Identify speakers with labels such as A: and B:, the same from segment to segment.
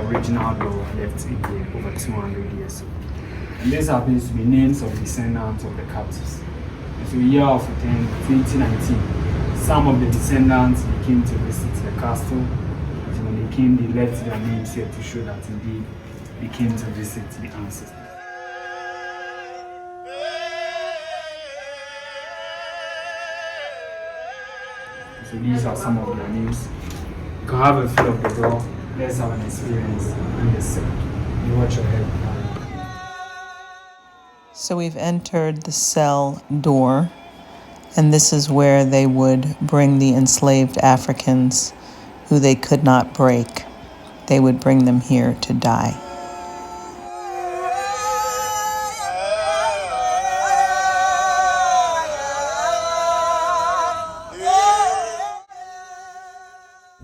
A: original door left in here over 200 years ago. And this happens to be names of descendants of the captives. And so year of 2019, some of the descendants came to visit the castle. And when they came, they left their names here to show that indeed they came to visit the ancestors. So these are some of their names. You can have a feel of the door. Let's have an experience in the cell. You watch your head.
B: So we've entered the cell door, and this is where they would bring the enslaved Africans who they could not break. They would bring them here to die.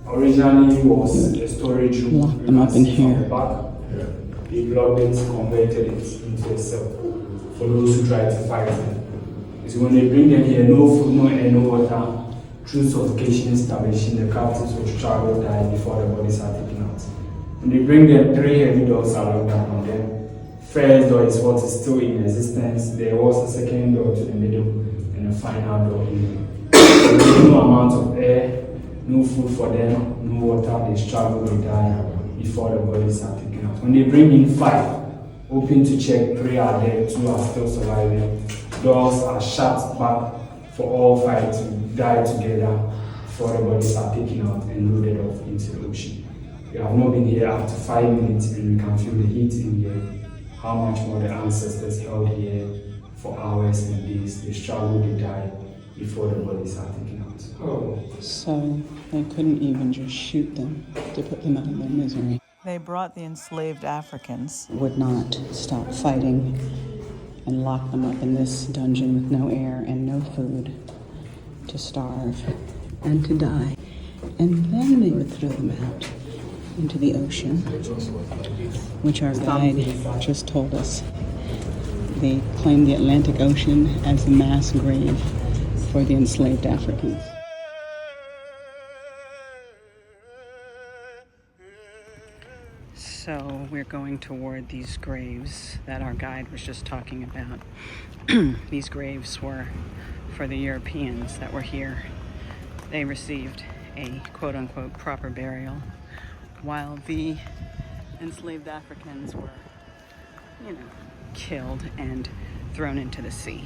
A: Originally was a storage room.
B: Lock them up in here.
A: They blocked it, converted it into a cell for those who try to fight them. So when they bring them here, no food, no air, no water, through suffocation establishing, the captives would struggle die before the bodies are taken out. When they bring them, 3 heavy doors are locked down on them. First door is what is still in existence. There was a second door to the middle and a final door in. There no amount of air, no food for them, no water, they struggle, they die before the bodies are taken out. When they bring in 5, open to check, 3 are dead, 2 are still surviving. Doors are shut back for all 5 to die together before the bodies are taken out and loaded off into the ocean. We have not been here after 5 minutes and we can feel the heat in here. How much more the ancestors held here for hours and days. They struggled, they died before the bodies are taken out. Oh.
C: So they couldn't even just shoot them to put them out of their misery.
B: They brought the enslaved Africans.
C: Would not stop fighting and lock them up in this dungeon with no air and no food to starve and to die. And then they would throw them out into the ocean, which our guide just told us. They claimed the Atlantic Ocean as a mass grave for the enslaved Africans. So we're going toward these graves that our guide was just talking about. These graves were for the Europeans that were here. They received a quote-unquote proper burial, while the enslaved Africans were, killed and thrown into the sea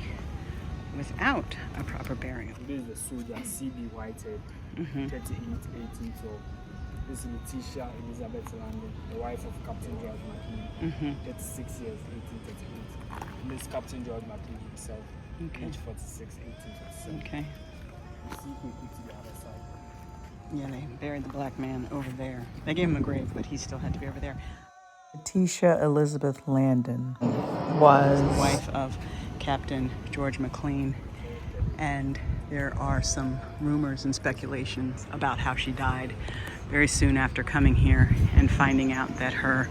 C: without a proper burial.
A: This is the soldier, C.B. Whitehead, 38-1812. This is Letitia Elizabeth Landon, the wife of Captain George McLean, 36 years, 1838. And this is Captain George McLean himself, age 46, 1847.
C: Okay.
A: You see Quaque to the other side.
C: Yeah, they buried the black man over there. They gave him a grave, but he still had to be over there.
B: Letitia Elizabeth Landon was
C: the wife of Captain George McLean, and there are some rumors and speculations about how she died very soon after coming here and finding out that her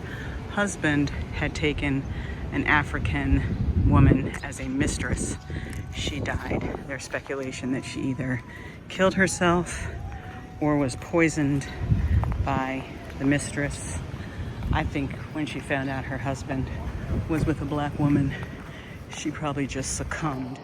C: husband had taken an African woman as a mistress. She died. There's speculation that she either killed herself or was poisoned by the mistress. I think when she found out her husband was with a black woman, she probably just succumbed.